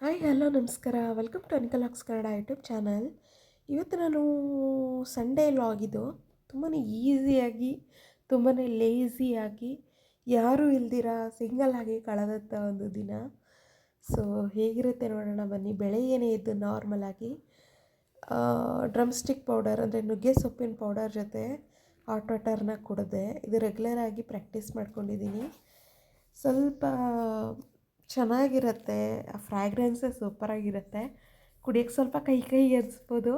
Hi hello ನಮಸ್ಕಾರ. Welcome to ಅನಿಕಲ್ ಹಾಕ್ಸ್ ಕನ್ನಡ ಯೂಟ್ಯೂಬ್ ಚಾನಲ್. ಇವತ್ತು ನಾನು ಸಂಡೇ ಲಾಗಿದ್ದು ತುಂಬಾ ಈಸಿಯಾಗಿ ತುಂಬಾ ಲೇಸಿಯಾಗಿ ಯಾರೂ ಇಲ್ದಿರ ಸಿಂಗಲ್ ಆಗಿ ಕಳೆದಂಥ ಒಂದು ದಿನ. ಸೊ ಹೇಗಿರುತ್ತೆ ನೋಡೋಣ ಬನ್ನಿ. ಬೆಳಗ್ಗೆನೇ ಎದ್ದು ನಾರ್ಮಲಾಗಿ ಡ್ರಮ್ ಸ್ಟಿಕ್ ಪೌಡರ್ ಅಂದರೆ ನುಗ್ಗೆ ಸೊಪ್ಪಿನ ಪೌಡರ್ ಜೊತೆ ಹಾಟ್ ವಾಟರ್ನ ಕುಡಿದೆ. ಇದು ರೆಗ್ಯುಲರಾಗಿ ಪ್ರಾಕ್ಟೀಸ್ ಮಾಡ್ಕೊಂಡಿದ್ದೀನಿ. ಸ್ವಲ್ಪ ಚೆನ್ನಾಗಿರುತ್ತೆ, ಆ ಫ್ರ್ಯಾಗ್ರೆನ್ಸೇ ಸೂಪರಾಗಿರುತ್ತೆ. ಕುಡಿಯೋಕ್ಕೆ ಸ್ವಲ್ಪ ಕೈ ಅನಿಸ್ಬೋದು,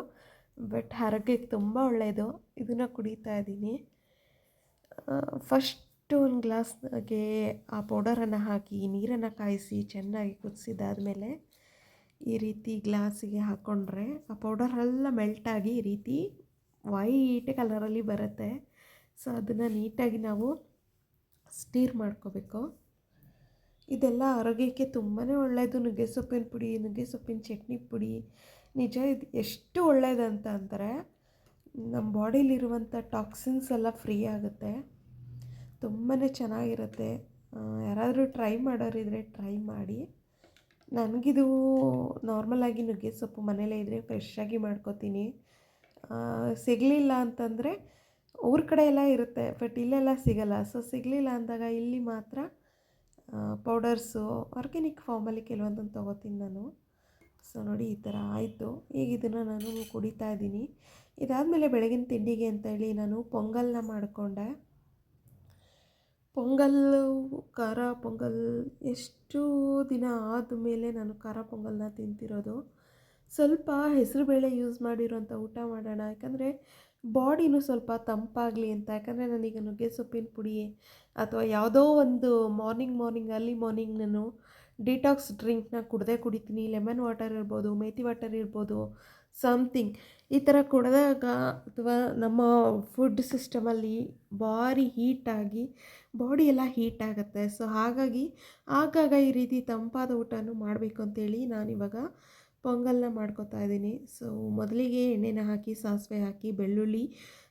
ಬಟ್ ಆರೋಗ್ಯಕ್ಕೆ ತುಂಬ ಒಳ್ಳೆಯದು. ಇದನ್ನು ಕುಡಿತಾ ಇದ್ದೀನಿ. ಫಸ್ಟು ಒಂದು ಗ್ಲಾಸ್ಗೆ ಆ ಪೌಡರನ್ನು ಹಾಕಿ ನೀರನ್ನು ಕಾಯಿಸಿ ಚೆನ್ನಾಗಿ ಕುದಿಸಿದಾದ್ಮೇಲೆ ಈ ರೀತಿ ಗ್ಲಾಸಿಗೆ ಹಾಕ್ಕೊಂಡ್ರೆ ಆ ಪೌಡರೆಲ್ಲ ಮೆಲ್ಟಾಗಿ ಈ ರೀತಿ ವೈಟ್ ಕಲರಲ್ಲಿ ಬರುತ್ತೆ. ಸೊ ಅದನ್ನು ನೀಟಾಗಿ ನಾವು ಸ್ಟೀರ್ ಮಾಡ್ಕೋಬೇಕು. ಇದೆಲ್ಲ ಆರೋಗ್ಯಕ್ಕೆ ತುಂಬಾ ಒಳ್ಳೆಯದು. ನುಗ್ಗೆ ಸೊಪ್ಪಿನ ಪುಡಿ, ನುಗ್ಗೆ ಸೊಪ್ಪಿನ ಚಟ್ನಿ ಪುಡಿ ನಿಜ ಇದು ಎಷ್ಟು ಒಳ್ಳೆಯದಂತ ಅಂತಾರೆ. ನಮ್ಮ ಬಾಡಿಲಿರುವಂಥ ಟಾಕ್ಸಿನ್ಸ್ ಎಲ್ಲ ಫ್ರೀ ಆಗುತ್ತೆ. ತುಂಬಾ ಚೆನ್ನಾಗಿರುತ್ತೆ. ಯಾರಾದರೂ ಟ್ರೈ ಮಾಡೋರಿದ್ರೆ ಟ್ರೈ ಮಾಡಿ. ನನಗಿದು ನಾರ್ಮಲಾಗಿ ನುಗ್ಗೆ ಸೊಪ್ಪು ಮನೇಲೇ ಇದ್ದರೆ ಫ್ರೆಶ್ಶಾಗಿ ಮಾಡ್ಕೋತೀನಿ. ಸಿಗಲಿಲ್ಲ ಅಂತಂದರೆ ಊರ ಕಡೆ ಎಲ್ಲ ಇರುತ್ತೆ, ಬಟ್ ಇಲ್ಲೆಲ್ಲ ಸಿಗಲ್ಲ. ಸೊ ಸಿಗಲಿಲ್ಲ ಅಂದಾಗ ಇಲ್ಲಿ ಮಾತ್ರ ಪೌಡರ್ಸು ಆರ್ಗ್ಯಾನಿಕ್ ಫಾರ್ಮಲ್ಲಿ ಕೆಲವೊಂದನ್ನು ತೊಗೋತೀನಿ ನಾನು. ಸೊ ನೋಡಿ ಈ ಥರ ಆಯಿತು. ಈಗ ಇದನ್ನು ನಾನು ಕುಡಿತಾ ಇದ್ದೀನಿ. ಇದಾದಮೇಲೆ ಬೆಳಗಿನ ತಿಂಡಿಗೆ ಅಂತೇಳಿ ನಾನು ಪೊಂಗಲ್ನ ಮಾಡಿಕೊಂಡೆ. ಪೊಂಗಲ್ಲು, ಖಾರ ಪೊಂಗಲ್ ಎಷ್ಟು ದಿನ ಆದಮೇಲೆ ನಾನು ಖಾರ ಪೊಂಗಲ್ನ ತಿಂತಿರೋದು. ಸ್ವಲ್ಪ ಹೆಸರುಬೇಳೆ ಯೂಸ್ ಮಾಡಿರೋಂಥ ಊಟ ಮಾಡೋಣ, ಯಾಕಂದರೆ ಬಾಡಿನೂ ಸ್ವಲ್ಪ ತಂಪಾಗಲಿ ಅಂತ. ಯಾಕಂದರೆ ನಾನೀಗ ನುಗ್ಗೆ ಸೊಪ್ಪಿನ ಪುಡಿ ಅಥವಾ ಯಾವುದೋ ಒಂದು ಅರ್ಲಿ ಮಾರ್ನಿಂಗ್ ನಾನು ಡಿಟಾಕ್ಸ್ ಡ್ರಿಂಕ್ನ ಕುಡಿತೀನಿ. ಲೆಮನ್ ವಾಟರ್ ಇರ್ಬೋದು, ಮೇಥಿ ವಾಟರ್ ಇರ್ಬೋದು, ಸಮಥಿಂಗ್ ಈ ಥರ ಕುಡಿದಾಗ ಅಥವಾ ನಮ್ಮ ಫುಡ್ ಸಿಸ್ಟಮಲ್ಲಿ ಭಾರಿ ಹೀಟಾಗಿ ಬಾಡಿ ಎಲ್ಲ ಹೀಟ್ ಆಗುತ್ತೆ. ಸೊ ಹಾಗಾಗಿ ಆಗಾಗ ಈ ರೀತಿ ತಂಪಾದ ಊಟನೂ ಮಾಡಬೇಕು ಅಂತೇಳಿ ನಾನಿವಾಗ ಪೊಂಗಲ್ನ ಮಾಡ್ಕೊತಾ ಇದ್ದೀನಿ. ಸೊ ಮೊದಲಿಗೆ ಎಣ್ಣೆನ ಹಾಕಿ, ಸಾಸಿವೆ ಹಾಕಿ, ಬೆಳ್ಳುಳ್ಳಿ,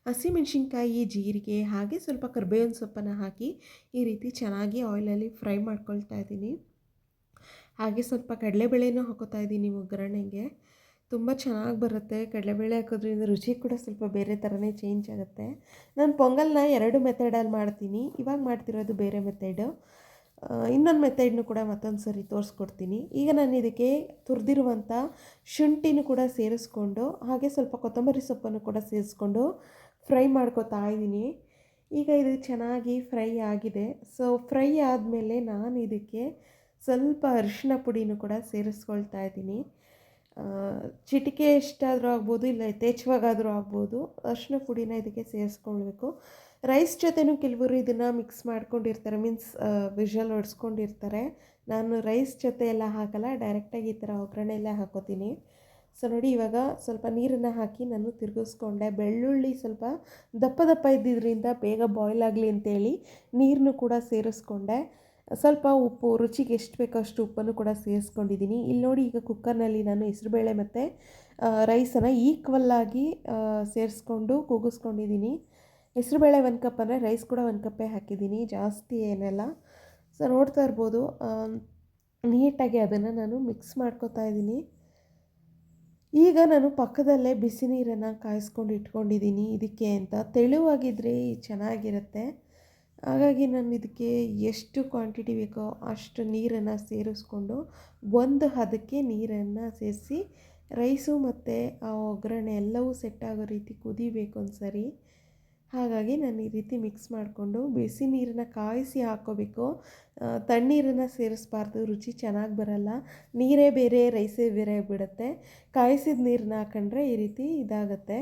ಹಸಿಮೆಣ್ಸಿನ್ಕಾಯಿ, ಜೀರಿಗೆ ಹಾಗೆ ಸ್ವಲ್ಪ ಕರಿಬೇವಿನ ಸೊಪ್ಪನ್ನು ಹಾಕಿ ಈ ರೀತಿ ಚೆನ್ನಾಗಿ ಆಯಿಲಲ್ಲಿ ಫ್ರೈ ಮಾಡ್ಕೊಳ್ತಾ ಇದ್ದೀನಿ. ಹಾಗೆ ಸ್ವಲ್ಪ ಕಡಲೆಬೇಳೆನೂ ಹಾಕೋತಾ ಇದ್ದೀನಿ ಒಗ್ಗರಣೆಗೆ. ತುಂಬ ಚೆನ್ನಾಗಿ ಬರುತ್ತೆ. ಕಡಲೆಬೇಳೆ ಹಾಕೋದ್ರಿಂದ ರುಚಿ ಕೂಡ ಸ್ವಲ್ಪ ಬೇರೆ ಥರನೇ ಚೇಂಜ್ ಆಗುತ್ತೆ. ನಾನು ಪೊಂಗಲ್ನ 2 ಮೆಥಡಲ್ಲಿ ಮಾಡ್ತೀನಿ. ಇವಾಗ ಮಾಡ್ತಿರೋದು ಬೇರೆ ಮೆಥಡು. ಇನ್ನೊಂದು ಮೆಥಡ್ನು ಕೂಡ ಮತ್ತೊಂದು ಸರಿ ತೋರಿಸ್ಕೊಡ್ತೀನಿ. ಈಗ ನಾನು ಇದಕ್ಕೆ ತುರಿದಿರುವಂಥ ಶುಂಠಿನೂ ಕೂಡ ಸೇರಿಸ್ಕೊಂಡು, ಹಾಗೆ ಸ್ವಲ್ಪ ಕೊತ್ತಂಬರಿ ಸೊಪ್ಪನ್ನು ಕೂಡ ಸೇರಿಸ್ಕೊಂಡು ಫ್ರೈ ಮಾಡ್ಕೊತಾ ಇದ್ದೀನಿ. ಈಗ ಇದು ಚೆನ್ನಾಗಿ ಫ್ರೈ ಆಗಿದೆ. ಸೊ ಫ್ರೈ ಆದಮೇಲೆ ನಾನು ಇದಕ್ಕೆ ಸ್ವಲ್ಪ ಅರಿಶಿನ ಪುಡಿನೂ ಕೂಡ ಸೇರಿಸ್ಕೊಳ್ತಾ ಇದ್ದೀನಿ. ಚಿಟಿಕೆ ಎಷ್ಟಾದರೂ ಆಗ್ಬೋದು, ಇಲ್ಲ ಯಥೇಚ್ಛವಾಗಾದರೂ ಆಗ್ಬೋದು. ಅರಿಶಿನ ಪುಡಿನ ಇದಕ್ಕೆ ಸೇರಿಸ್ಕೊಳ್ಬೇಕು. ರೈಸ್ ಜೊತೆನೂ ಕೆಲವರು ಇದನ್ನು ಮಿಕ್ಸ್ ಮಾಡ್ಕೊಂಡಿರ್ತಾರೆ, ಮೀನ್ಸ್ ವಿಷಲ್ ಹೊಡೆಸ್ಕೊಂಡಿರ್ತಾರೆ. ನಾನು ರೈಸ್ ಜೊತೆ ಎಲ್ಲ ಹಾಕಲ್ಲ, ಡೈರೆಕ್ಟಾಗಿ ಈ ಥರ ಒಗ್ಗರಣೆಯಲ್ಲೇ ಹಾಕೋತೀನಿ. ಸೊ ನೋಡಿ ಇವಾಗ ಸ್ವಲ್ಪ ನೀರನ್ನು ಹಾಕಿ ನಾನು ತಿರುಗಿಸ್ಕೊಂಡೆ. ಬೆಳ್ಳುಳ್ಳಿ ಸ್ವಲ್ಪ ದಪ್ಪ ಇದ್ದಿದ್ದರಿಂದ ಬೇಗ ಬಾಯ್ಲ್ ಆಗಲಿ ಅಂತೇಳಿ ನೀರನ್ನು ಕೂಡ ಸೇರಿಸ್ಕೊಂಡೆ. ಸ್ವಲ್ಪ ಉಪ್ಪು, ರುಚಿಗೆ ಎಷ್ಟು ಬೇಕೋ ಅಷ್ಟು ಉಪ್ಪನ್ನು ಕೂಡ ಸೇರಿಸ್ಕೊಂಡಿದ್ದೀನಿ. ಇಲ್ಲಿ ನೋಡಿ ಈಗ ಕುಕ್ಕರ್ನಲ್ಲಿ ನಾನು ಹೆಸರುಬೇಳೆ ಮತ್ತು ರೈಸನ್ನು ಈಕ್ವಲ್ಲಾಗಿ ಸೇರಿಸ್ಕೊಂಡು ಕೂಗಿಸ್ಕೊಂಡಿದ್ದೀನಿ. ಹೆಸರುಬೇಳೆ 1 ಕಪ್ ಅಂದರೆ ರೈಸ್ ಕೂಡ 1 ಕಪ್ಪೇ ಹಾಕಿದ್ದೀನಿ, ಜಾಸ್ತಿ ಏನೆಲ್ಲ. ಸೊ ನೋಡ್ತಾ ಇರ್ಬೋದು, ನೀಟಾಗಿ ಅದನ್ನು ನಾನು ಮಿಕ್ಸ್ ಮಾಡ್ಕೊತಾ ಇದ್ದೀನಿ. ಈಗ ನಾನು ಪಕ್ಕದಲ್ಲೇ ಬಿಸಿ ನೀರನ್ನು ಕಾಯಿಸ್ಕೊಂಡು ಇಟ್ಕೊಂಡಿದ್ದೀನಿ ಇದಕ್ಕೆ ಅಂತ. ತೆಳುವಾಗಿದ್ದರೆ ಚೆನ್ನಾಗಿರುತ್ತೆ. ಹಾಗಾಗಿ ನಾನು ಇದಕ್ಕೆ ಎಷ್ಟು ಕ್ವಾಂಟಿಟಿ ಬೇಕೋ ಅಷ್ಟು ನೀರನ್ನು ಸೇರಿಸ್ಕೊಂಡು ಒಂದು ಹದಕ್ಕೆ ನೀರನ್ನು ಸೇರಿಸಿ, ರೈಸು ಮತ್ತು ಆ ಒಗ್ಗರಣೆ ಎಲ್ಲವೂ ಸೆಟ್ ಆಗೋ ರೀತಿ ಕುದಿಬೇಕು ಒಂದು ಸರಿ. ಹಾಗಾಗಿ ನಾನು ಈ ರೀತಿ ಮಿಕ್ಸ್ ಮಾಡಿಕೊಂಡು ಬಿಸಿ ನೀರನ್ನು ಕಾಯಿಸಿ ಹಾಕ್ಕೋಬೇಕು. ತಣ್ಣೀರನ್ನು ಸೇರಿಸ್ಬಾರ್ದು, ರುಚಿ ಚೆನ್ನಾಗಿ ಬರಲ್ಲ. ನೀರೇ ಬೇರೆ, ರೈಸೇ ಬೇರೆ ಬಿಡುತ್ತೆ. ಕಾಯಿಸಿದ ನೀರನ್ನ ಹಾಕೊಂಡ್ರೆ ಈ ರೀತಿ ಇದಾಗುತ್ತೆ.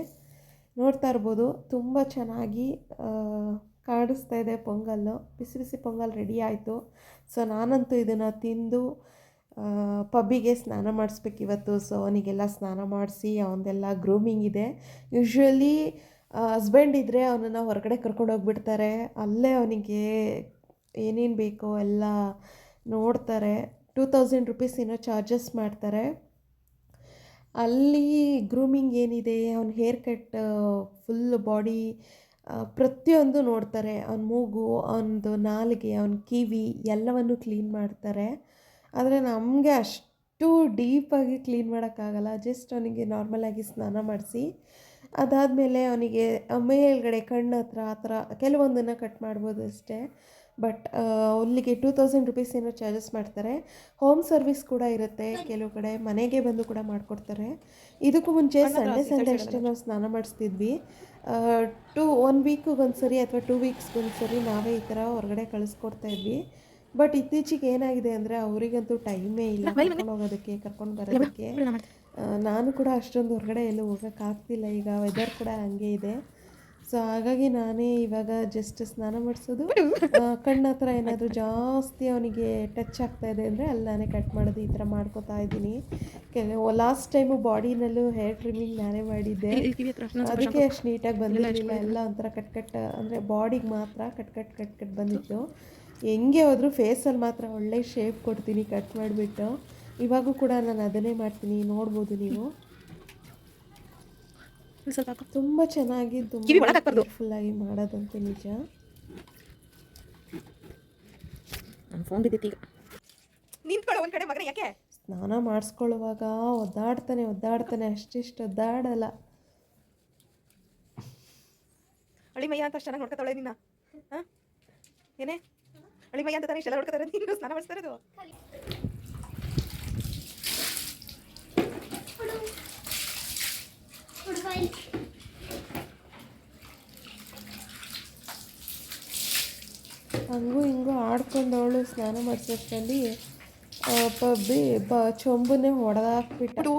ನೋಡ್ತಾ ಇರ್ಬೋದು, ತುಂಬ ಚೆನ್ನಾಗಿ ಕಾಣಿಸ್ತಾ ಇದೆ ಪೊಂಗಲ್ಲು. ಬಿಸಿ ಬಿಸಿ ಪೊಂಗಲ್ ರೆಡಿ ಆಯಿತು. ಸೊ ನಾನಂತೂ ಇದನ್ನು ತಿಂದು ಪಬ್ಬಿಗೆ ಸ್ನಾನ ಮಾಡಿಸ್ಬೇಕು ಇವತ್ತು. ಸೊ ಅವನಿಗೆಲ್ಲ ಸ್ನಾನ ಮಾಡಿಸಿ ಅವನದೆಲ್ಲ ಗ್ರೂಮಿಂಗ್ ಇದೆ. ಯೂಶ್ವಲಿ ಹಸ್ಬೆಂಡ್ ಇದ್ದರೆ ಅವನನ್ನು ಹೊರಗಡೆ ಕರ್ಕೊಂಡೋಗ್ಬಿಡ್ತಾರೆ. ಅಲ್ಲೇ ಅವನಿಗೆ ಏನೇನು ಬೇಕೋ ಎಲ್ಲ ನೋಡ್ತಾರೆ. 2000 ರೂಪೀಸ್ ಏನೋ ಚಾರ್ಜಸ್ ಮಾಡ್ತಾರೆ. ಅಲ್ಲಿ ಗ್ರೂಮಿಂಗ್ ಏನಿದೆ, ಅವನ ಹೇರ್ ಕಟ್, ಫುಲ್ ಬಾಡಿ ಪ್ರತಿಯೊಂದು ನೋಡ್ತಾರೆ. ಅವನ ಮೂಗು, ಅವನದು ನಾಲಿಗೆ, ಅವನ ಕಿವಿ ಎಲ್ಲವನ್ನು ಕ್ಲೀನ್ ಮಾಡ್ತಾರೆ. ಆದರೆ ನಮಗೆ ಡೀಪಾಗಿ ಕ್ಲೀನ್ ಮಾಡೋಕ್ಕಾಗಲ್ಲ. ಜಸ್ಟ್ ಅವನಿಗೆ ನಾರ್ಮಲಾಗಿ ಸ್ನಾನ ಮಾಡಿಸಿ ಅದಾದಮೇಲೆ ಅವನಿಗೆ ಮೇಲ್ಗಡೆ ಕಣ್ಣು ಹತ್ರ ಆ ಥರ ಕೆಲವೊಂದನ್ನು ಕಟ್ ಮಾಡ್ಬೋದು ಅಷ್ಟೇ. ಬಟ್ ಅಲ್ಲಿಗೆ 2000 ರುಪೀಸ್ ಏನೋ ಚಾರ್ಜಸ್ ಮಾಡ್ತಾರೆ. ಹೋಮ್ ಸರ್ವಿಸ್ ಕೂಡ ಇರುತ್ತೆ, ಕೆಲವು ಕಡೆ ಮನೆಗೆ ಬಂದು ಕೂಡ ಮಾಡಿಕೊಡ್ತಾರೆ. ಇದಕ್ಕೂ ಮುಂಚೆ ಸಂಡೇ ಅಷ್ಟೇ ನಾವು ಸ್ನಾನ ಮಾಡಿಸ್ತಿದ್ವಿ. 1 ವೀಕಿಗೆ ಒಂದ್ಸರಿ ಅಥವಾ 2 ವೀಕ್ಸ್ಗೊಂದ್ಸರಿ ನಾವೇ ಈ ಥರ ಹೊರಗಡೆ ಕಳಿಸ್ಕೊಡ್ತಾ ಇದ್ವಿ. ಬಟ್ ಇತ್ತೀಚೆಗೆ ಏನಾಗಿದೆ ಅಂದರೆ ಅವರಿಗಂತೂ ಟೈಮೇ ಇಲ್ಲ ಕರ್ಕೊಂಡು ಹೋಗೋದಕ್ಕೆ, ಕರ್ಕೊಂಡು ಬರೋದಕ್ಕೆ. ನಾನು ಕೂಡ ಅಷ್ಟೊಂದು ಹೊರಗಡೆ ಎಲ್ಲೂ ಹೋಗೋಕ್ಕಾಗ್ತಿಲ್ಲ, ಈಗ ವೆದರ್ ಕೂಡ ಹಂಗೆ ಇದೆ. ಸೊ ಹಾಗಾಗಿ ನಾನೇ ಇವಾಗ ಜಸ್ಟ್ ಸ್ನಾನ ಮಾಡಿಸೋದು, ಕಣ್ಣ ಹತ್ರ ಏನಾದರೂ ಜಾಸ್ತಿ ಅವನಿಗೆ ಟಚ್ ಆಗ್ತಾಯಿದೆ ಅಂದರೆ ಅಲ್ಲಿ ನಾನೇ ಕಟ್ ಮಾಡೋದು, ಈ ಥರ ಮಾಡ್ಕೋತಾ ಇದ್ದೀನಿ. ಲಾಸ್ಟ್ ಟೈಮು ಬಾಡಿನಲ್ಲೂ ಹೇರ್ ಟ್ರಿಮ್ಮಿಂಗ್ ನಾನೇ ಮಾಡಿದ್ದೆ, ಅದಕ್ಕೆ ಅಷ್ಟು ನೀಟಾಗಿ ಬಂದಿರಲಿಲ್ಲ. ಎಲ್ಲ ಒಂಥರ ಕಟ್ ಅಂದರೆ ಬಾಡಿಗೆ ಮಾತ್ರ ಕಟ್ ಬಂದಿತ್ತು. ಹೆಂಗೆ ಹೋದರೂ ಫೇಸಲ್ಲಿ ಮಾತ್ರ ಒಳ್ಳೆ ಶೇಪ್ ಕೊಡ್ತೀನಿ ಕಟ್ ಮಾಡಿಬಿಟ್ಟು. ಇವಾಗೂ ಕೂಡ ನಾನು ಅದನ್ನೇ ಮಾಡ್ತೀನಿ, ನೋಡ್ಬೋದು ನೀವು. ತುಂಬ ಚೆನ್ನಾಗಿ ತುಂಬ ಕೇರ್ಫುಲ್ಲಾಗಿ ಮಾಡೋದಂತೂ ನಿಜ. ಸ್ನಾನ ಮಾಡಿಸ್ಕೊಳ್ಳುವಾಗ ಒದ್ದಾಡ್ತಾನೆ ಅಷ್ಟಿಷ್ಟು ಒದ್ದಾಡಲ್ಲ. ಅಳಿಮಯ್ಯ ಅಂತ ಚೆನ್ನಾಗಿ ನೋಡ್ಕೊತಾಳೆ ನಿನ್ನ. ಏನೇ ಅಳಿಮಯ್ಯ ಅಂತ ತಾನೇ ಇಷ್ಟೆಲ್ಲ ನೋಡ್ಕೊತಾರೆ, ನೀನು ಸ್ನಾನ ಮಾಡಿಸ್ತಾ ಇರೋದು. ಹಂಗೂ ಹಿಂಗೂ ಆಡ್ಕೊಂಡವಳು ಸ್ನಾನ ಮಾಡಿಸೋಷ್ಟರಲ್ಲಿ ಚೊಂಬನ್ನೇ ಹೊಡೆದಾಕ್ಬಿಟ್ಟು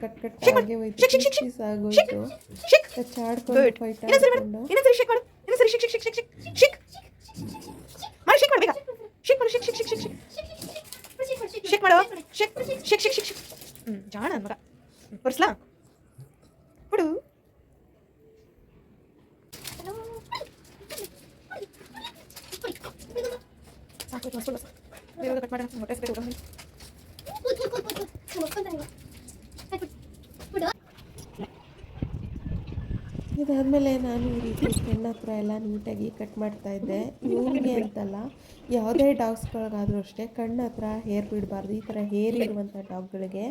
ಕಟ್ಟಾಗೆ ಹೋಯ್ತು, ಪೀಸ್ ಆಗೋಯ್ತು. ಕಚ್ಚಾಡ್ಕೊಂಡು ಫೈಟ್ ಆಡ್ಕೊಂಡು ಜಾಣ ಮಗ ಬರ್ಸ್ಲಾ ಬಿಡು. ಕಟ್ ಮಾಡೋಣ, ಇದಾದಮೇಲೆ ನಾನು ಈ ರೀತಿ ಕಣ್ಣ ಹತ್ರ ಎಲ್ಲ ನೀಟಾಗಿ ಕಟ್ ಮಾಡ್ತಾಯಿದ್ದೆ. ಇವನಿಗೆ ಅಂತಲ್ಲ, ಯಾವುದೇ ಡಾಗ್ಸ್ಗಳಿಗಾದರೂ ಅಷ್ಟೇ ಕಣ್ಣ ಹತ್ರ ಹೇರ್ ಬಿಡಬಾರ್ದು. ಈ ಥರ ಹೇರ್ ಇರುವಂಥ ಡಾಗ್ಗಳಿಗೆ,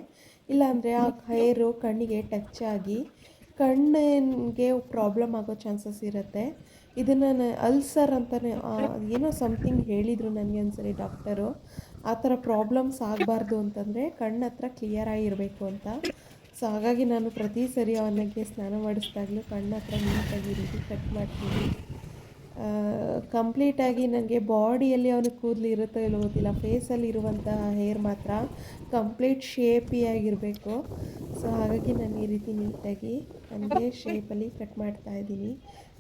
ಇಲ್ಲಾಂದರೆ ಆ ಹೇರು ಕಣ್ಣಿಗೆ ಟಚ್ ಆಗಿ ಕಣ್ಣಿಗೆ ಪ್ರಾಬ್ಲಮ್ ಆಗೋ ಚಾನ್ಸಸ್ ಇರುತ್ತೆ. ಇದನ್ನು ಅಲ್ಸರ್ ಅಂತಲೇ ಏನೋ ಸಮಥಿಂಗ್ ಹೇಳಿದರು ನನಗೆ ಒಂದ್ಸರಿ ಡಾಕ್ಟರು. ಆ ಥರ ಪ್ರಾಬ್ಲಮ್ಸ್ ಆಗಬಾರ್ದು ಅಂತಂದರೆ ಕಣ್ಣ ಹತ್ರ ಕ್ಲಿಯರಾಗಿರಬೇಕು ಅಂತ. ಸೊ ಹಾಗಾಗಿ ನಾನು ಪ್ರತಿ ಸರಿ ಅವನಿಗೆ ಸ್ನಾನ ಮಾಡಿಸಿದಾಗಲೂ ಕಣ್ಣ ಹತ್ರ ನೀಟಾಗಿ ರೀತಿ ಕಟ್ ಮಾಡ್ತೀನಿ. ಕಂಪ್ಲೀಟಾಗಿ ನನಗೆ ಬಾಡಿಯಲ್ಲಿ ಅವನಿಗೆ ಕೂದಲು ಇರುತ್ತೋ ಇಲ್ಲೋ ಗೊತ್ತಿಲ್ಲ, ಫೇಸಲ್ಲಿ ಇರುವಂಥ ಹೇರ್ ಮಾತ್ರ ಕಂಪ್ಲೀಟ್ ಶೇಪಿಯಾಗಿರಬೇಕು. ಸೊ ಹಾಗಾಗಿ ನಾನು ಈ ರೀತಿ ನೀಟಾಗಿ ನನಗೆ ಶೇಪಲ್ಲಿ ಕಟ್ ಮಾಡ್ತಾಯಿದ್ದೀನಿ.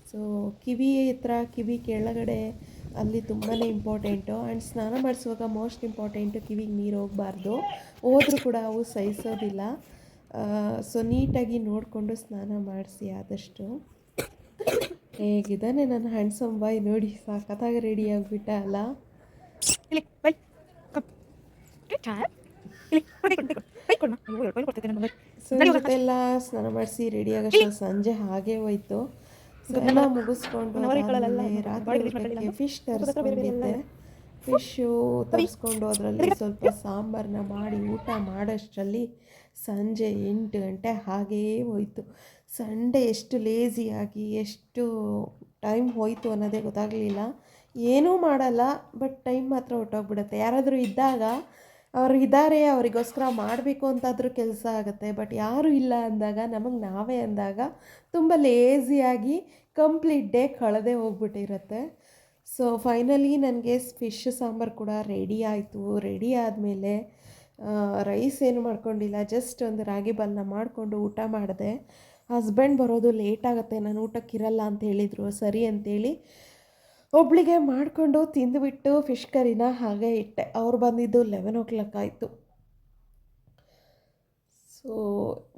ಸೊ ಕಿವಿ ಹತ್ರ, ಕಿವಿ ಕೆಳಗಡೆ ಅಲ್ಲಿ ತುಂಬಾ ಇಂಪಾರ್ಟೆಂಟು. ಆ್ಯಂಡ್ ಸ್ನಾನ ಮಾಡಿಸುವಾಗ ಮೋಸ್ಟ್ ಇಂಪಾರ್ಟೆಂಟು ಕಿವಿಗೆ ನೀರು ಹೋಗಬಾರ್ದು, ಹೋದರೂ ಕೂಡ ಅವು ಸಹಿಸೋದಿಲ್ಲ. ಸೊ ನೀಟಾಗಿ ನೋಡಿಕೊಂಡು ಸ್ನಾನ ಮಾಡಿಸಿ ಆದಷ್ಟು. ಹೇಗಿದ್ದಾನೆ ನನ್ನ ಹ್ಯಾಂಡ್ಸಮ್ ಬಾಯ್ ನೋಡಿ, ಸಖತ್ತಾಗಿ ರೆಡಿ ಆಗಿಬಿಟ್ಟ ಅಲ್ಲ. ಸೊ ಇವತ್ತೆಲ್ಲ ಸ್ನಾನ ಮಾಡಿಸಿ ರೆಡಿ ಆಗೋಷ್ಟು ಸಂಜೆ ಹಾಗೇ ಹೋಯ್ತು. ಸೊ ಎಲ್ಲ ಮುಗಿಸ್ಕೊಂಡು ರಾತ್ರಿ ಫಿಶ್ ತರಿಸ್ಕೊಂಡಿದ್ದೆ. ಫಿಶ್ಶು ತರಿಸ್ಕೊಂಡು ಅದರಲ್ಲಿ ಸ್ವಲ್ಪ ಸಾಂಬಾರನ್ನ ಮಾಡಿ ಊಟ ಮಾಡೋಷ್ಟರಲ್ಲಿ ಸಂಜೆ 8 ಗಂಟೆ ಹಾಗೇ ಹೋಯಿತು. ಸಂಡೇ ಎಷ್ಟು ಲೇಸಿಯಾಗಿ ಎಷ್ಟು ಟೈಮ್ ಹೋಯಿತು ಅನ್ನೋದೇ ಗೊತ್ತಾಗಲಿಲ್ಲ. ಏನೂ ಮಾಡಲ್ಲ, ಬಟ್ ಟೈಮ್ ಮಾತ್ರ ಹೊಟ್ಟೋಗ್ಬಿಡುತ್ತೆ. ಯಾರಾದರೂ ಇದ್ದಾಗ ಅವ್ರು ಇದ್ದಾರೆ, ಅವರಿಗೋಸ್ಕರ ಮಾಡಬೇಕು ಅಂತಾದರೂ ಕೆಲಸ ಆಗುತ್ತೆ. ಬಟ್ ಯಾರೂ ಇಲ್ಲ ಅಂದಾಗ, ನಮಗೆ ನಾವೇ ಅಂದಾಗ ತುಂಬ ಲೇಸಿಯಾಗಿ ಕಂಪ್ಲೀಟ್ ಡೇ ಕಳೆದೇ ಹೋಗ್ಬಿಟ್ಟಿರುತ್ತೆ. ಸೊ ಫೈನಲಿ ನನಗೆ ಫಿಶ್ ಸಾಂಬಾರು ಕೂಡ ರೆಡಿ ಆಯಿತು. ರೆಡಿ ಆದಮೇಲೆ ರೈಸ್ ಏನು ಮಾಡ್ಕೊಂಡಿಲ್ಲ, ಜಸ್ಟ್ ಒಂದು ರಾಗಿ ಬಾಲ್ನ ಮಾಡಿಕೊಂಡು ಊಟ ಮಾಡಿದೆ. ಹಸ್ಬೆಂಡ್ ಬರೋದು ಲೇಟ್ ಆಗುತ್ತೆ, ನಾನು ಊಟಕ್ಕಿರಲ್ಲ ಅಂತ ಹೇಳಿದರು. ಸರಿ ಅಂತೇಳಿ ಒಬ್ಳಿಗೆ ಮಾಡಿಕೊಂಡು ತಿಂದುಬಿಟ್ಟು ಫಿಶ್ ಕರಿನ ಹಾಗೆ ಇಟ್ಟೆ. ಅವ್ರು ಬಂದಿದ್ದು 11 o'clock ಆಯಿತು. ಸೊ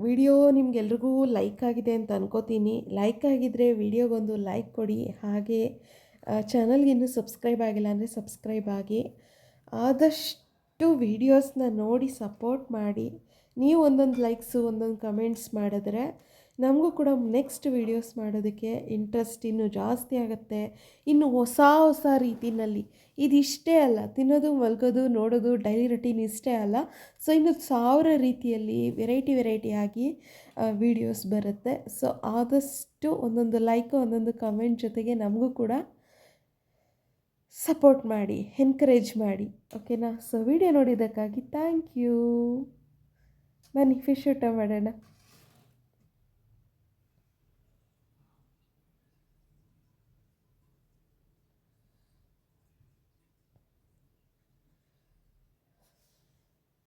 ವಿಡಿಯೋ ನಿಮಗೆಲ್ರಿಗೂ ಲೈಕ್ ಆಗಿದೆ ಅಂತ ಅನ್ಕೋತೀನಿ. ಲೈಕ್ ಆಗಿದ್ದರೆ ವಿಡಿಯೋಗೊಂದು ಲೈಕ್ ಕೊಡಿ. ಹಾಗೆ ಚಾನಲ್ಗೆ ಇನ್ನೂ ಸಬ್ಸ್ಕ್ರೈಬ್ ಆಗಿಲ್ಲ ಅಂದರೆ ಸಬ್ಸ್ಕ್ರೈಬ್ ಆಗಿ. ಆದಷ್ಟು ವೀಡಿಯೋಸ್ನ ನೋಡಿ ಸಪೋರ್ಟ್ ಮಾಡಿ. ನೀವು ಒಂದೊಂದು ಲೈಕ್ಸು, ಒಂದೊಂದು ಕಮೆಂಟ್ಸ್ ಮಾಡಿದ್ರೆ ನಮಗೂ ಕೂಡ ನೆಕ್ಸ್ಟ್ ವೀಡಿಯೋಸ್ ಮಾಡೋದಕ್ಕೆ ಇಂಟ್ರೆಸ್ಟ್ ಇನ್ನೂ ಜಾಸ್ತಿ ಆಗುತ್ತೆ. ಇನ್ನು ಹೊಸ ಹೊಸ ರೀತಿಯಲ್ಲಿ ಇದಿಷ್ಟೇ ಅಲ್ಲ, ತಿನ್ನೋದು ಮಲಗೋದು ನೋಡೋದು ಡೈಲಿ ರೊಟೀನ್ ಇಷ್ಟೇ ಅಲ್ಲ. ಸೊ ಇನ್ನು 1000 ರೀತಿಯಲ್ಲಿ ವೆರೈಟಿಯಾಗಿ ವೀಡಿಯೋಸ್ ಬರುತ್ತೆ. ಸೊ ಆದಷ್ಟು ಒಂದೊಂದು ಲೈಕು ಒಂದೊಂದು ಕಮೆಂಟ್ ಜೊತೆಗೆ ನಮಗೂ ಕೂಡ ಸಪೋರ್ಟ್ ಮಾಡಿ, ಎನ್ಕರೇಜ್ ಮಾಡಿ, ಓಕೆನಾ? ಸೊ ವಿಡಿಯೋ ನೋಡಿದ್ದಕ್ಕಾಗಿ ಥ್ಯಾಂಕ್ ಯು. ಬನ್ನಿ ಫಿಶ್ ಊಟ ಮಾಡೋಣ.